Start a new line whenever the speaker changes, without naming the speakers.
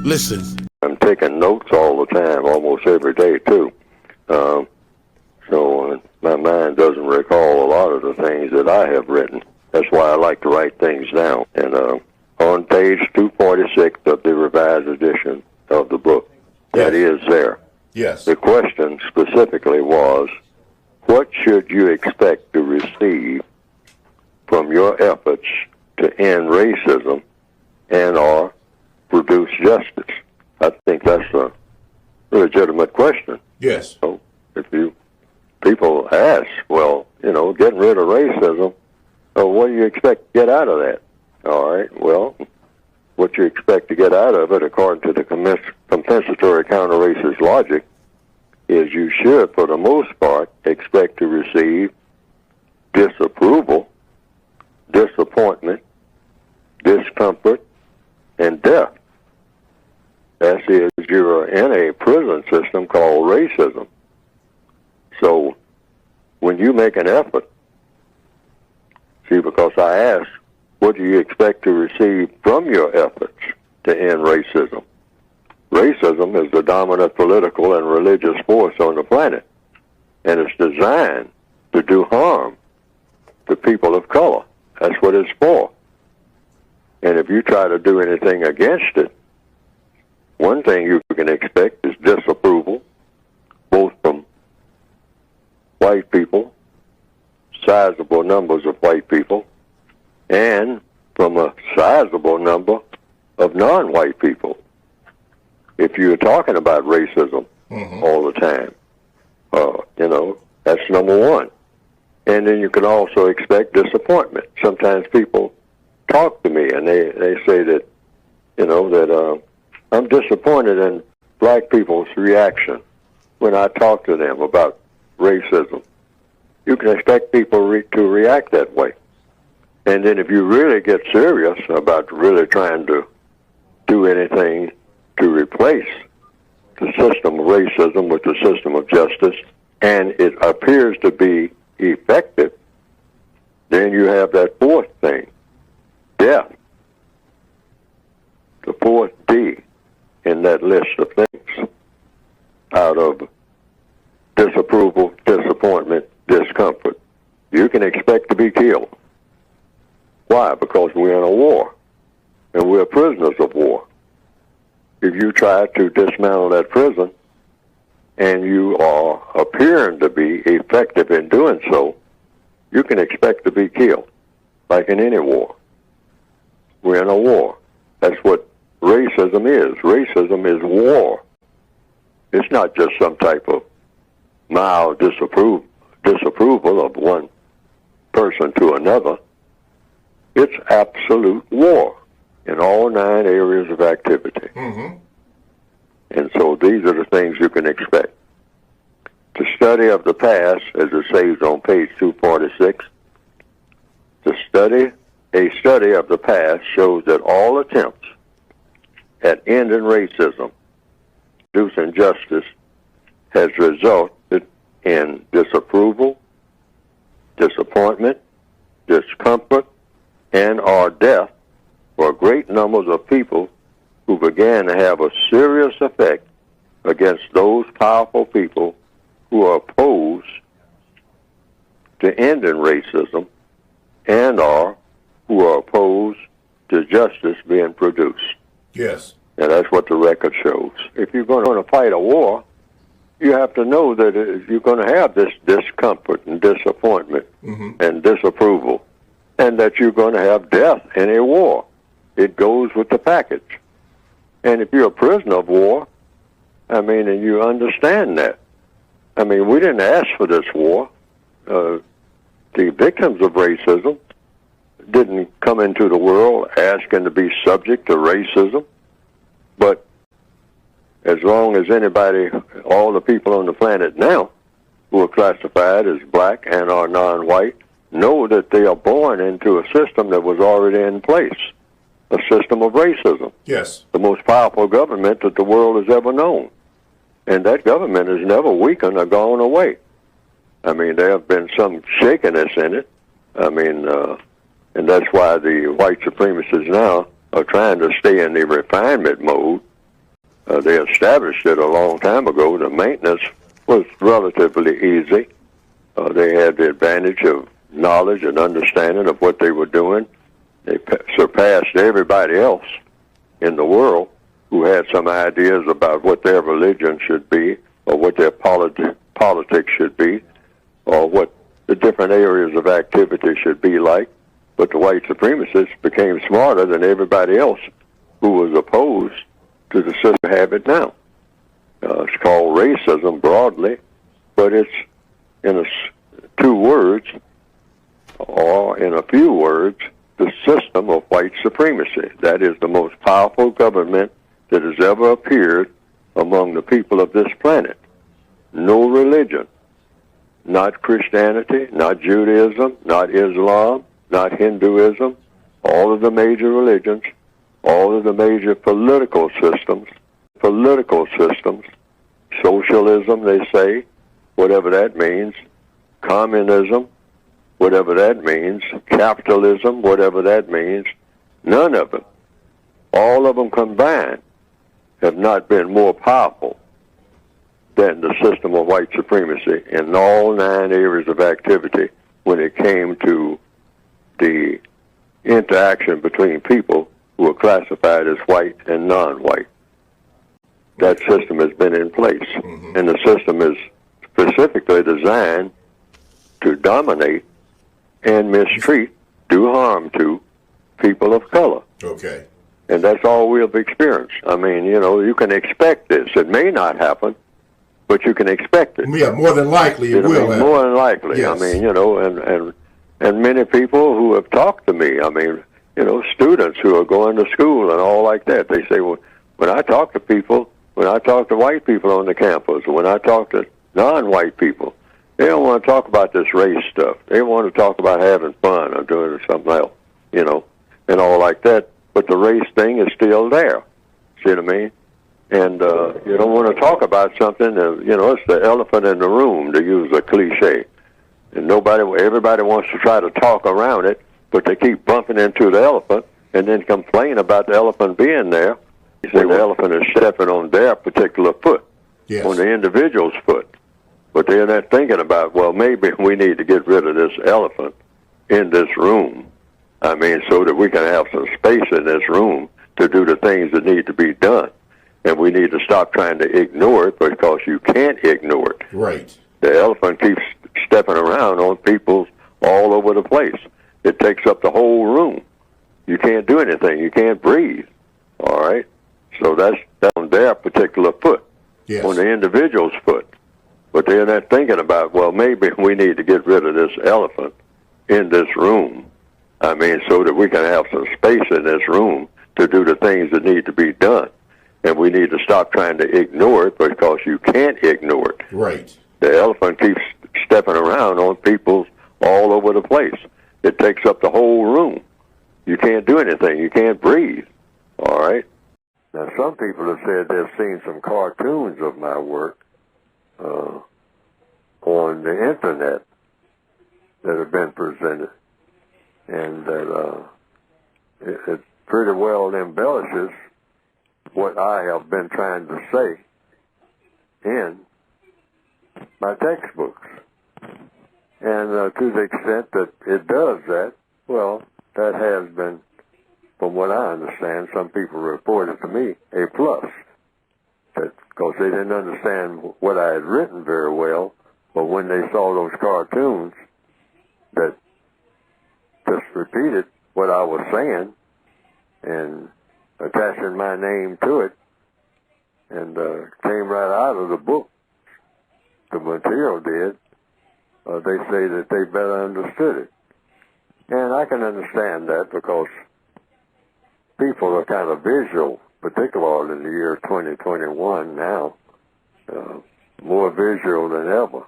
Listen.
I'm taking notes all the time, almost every day, too. So my mind doesn't recall a lot of the things that I have written. That's why I like to write things down. And on page 246 of the revised edition of the book, that is there.
Yes.
The question specifically was, what should you expect to receive from your efforts to end racism and or produce justice? I think that's a legitimate question.
Yes.
So if people ask, well, getting rid of racism, what do you expect to get out of that? All right, well, what you expect to get out of it, according to the compensatory counter-racist logic, is you should, for the most part, expect to receive disapproval, disappointment, discomfort, and death. That is, you're in a prison system called racism. So when you make an effort, see, because I asked, what do you expect to receive from your efforts to end racism? Racism is the dominant political and religious force on the planet, and it's designed to do harm to people of color. That's what it's for. And if you try to do anything against it, one thing you can expect is disapproval, both from white people, sizable numbers of white people, and from a sizable number of non-white people. If you're talking about racism all the time, that's number one. And then you can also expect disappointment. Sometimes people talk to me and they say that, that I'm disappointed in black people's reaction when I talk to them about racism. You can expect people to react that way. And then if you really get serious about really trying to do anything to replace the system of racism with the system of justice, and it appears to be effective, then you have that fourth thing, death. The fourth D in that list of things, out of disapproval, disappointment, discomfort. You can expect to be killed. Why? Because we're in a war, and we're prisoners of war. If you try to dismantle that prison, and you are appearing to be effective in doing so, you can expect to be killed, like in any war. We're in a war. That's what racism is. Racism is war. It's not just some type of mild disapproval of one person to another. It's absolute war in all 9 areas of activity. And so these are the things you can expect. The study of the past, as it says on page 246, a study of the past shows that all attempts at ending racism, producing justice, has resulted in disapproval, disappointment, discomfort, and or death for great numbers of people who began to have a serious effect against those powerful people who are opposed to ending racism and or who are opposed to justice being produced.
Yes.
And that's what the record shows. If you're going to fight a war, you have to know that you're going to have this discomfort and disappointment and disapproval, and that you're going to have death in a war. It goes with the package. And if you're a prisoner of war, and you understand that. We didn't ask for this war. The victims of racism didn't come into the world asking to be subject to racism. But as long as anybody, all the people on the planet now who are classified as black and are non-white, know that they are born into a system that was already in place, a system of racism.
Yes.
The most powerful government that the world has ever known. And that government has never weakened or gone away. There have been some shakiness in it. And that's why the white supremacists now are trying to stay in the refinement mode They established it a long time ago. The maintenance was relatively easy. They had the advantage of knowledge and understanding of what they were doing. They surpassed everybody else in the world who had some ideas about what their religion should be, or what their politics should be, or what the different areas of activity should be like. But the white supremacists became smarter than everybody else who was opposed to the system we have it now. It's called racism broadly, but it's in two words, or in a few words, the system of white supremacy. That is the most powerful government that has ever appeared among the people of this planet. No religion, not Christianity, not Judaism, not Islam, not Hinduism, all of the major religions, all of the major political systems, socialism, they say, whatever that means, communism, whatever that means, capitalism, whatever that means, none of them, all of them combined, have not been more powerful than the system of white supremacy in all 9 areas of activity when it came to the interaction between people who are classified as white and non-white. That system has been in place, and the system is specifically designed to dominate and mistreat, do harm to people of color.
Okay.
And that's all we've experienced. I mean, you know, you can expect this. It may not happen, but you can expect it.
Yeah, more than likely it will happen.
More than likely.
Yes.
I mean, you know, and many people who have talked to me, I mean, you know, students who are going to school and all like that, they say, well, when I talk to people, when I talk to white people on the campus, or when I talk to non-white people, they don't want to talk about this race stuff. They want to talk about having fun or doing something else, you know, and all like that. But the race thing is still there. See what I mean? And you don't want to talk about something, you know, it's the elephant in the room, to use a cliche. And everybody wants to try to talk around it, but they keep bumping into the elephant and then complain about the elephant being there. You say the elephant is stepping on their particular foot,
yes,
on the individual's foot. But they're not thinking about, well, maybe we need to get rid of this elephant in this room. I mean, so that we can have some space in this room to do the things that need to be done. And we need to stop trying to ignore it, because you can't ignore it.
Right.
The elephant keeps stepping around on people all over the place. It takes up the whole room. You can't do anything. You can't breathe. All right? So that's on their particular foot,
yes,
on the individual's foot. But they're not thinking about, well, maybe we need to get rid of this elephant in this room. I mean, so that we can have some space in this room to do the things that need to be done. And we need to stop trying to ignore it, because you can't ignore it.
Right.
The elephant keeps stepping around on people all over the place. It takes up the whole room. You can't do anything. You can't breathe. All right? Now, some people have said they've seen some cartoons of my work on the Internet that have been presented, and that it pretty well embellishes what I have been trying to say in my textbooks. And to the extent that it does that, well, that has been, from what I understand, some people reported to me, a plus. Because they didn't understand what I had written very well, but when they saw those cartoons that just repeated what I was saying and attaching my name to it, and came right out of the book, the material did, they say that they better understood it. And I can understand that, because people are kind of visual, particularly in the year 2021 now, more visual than ever.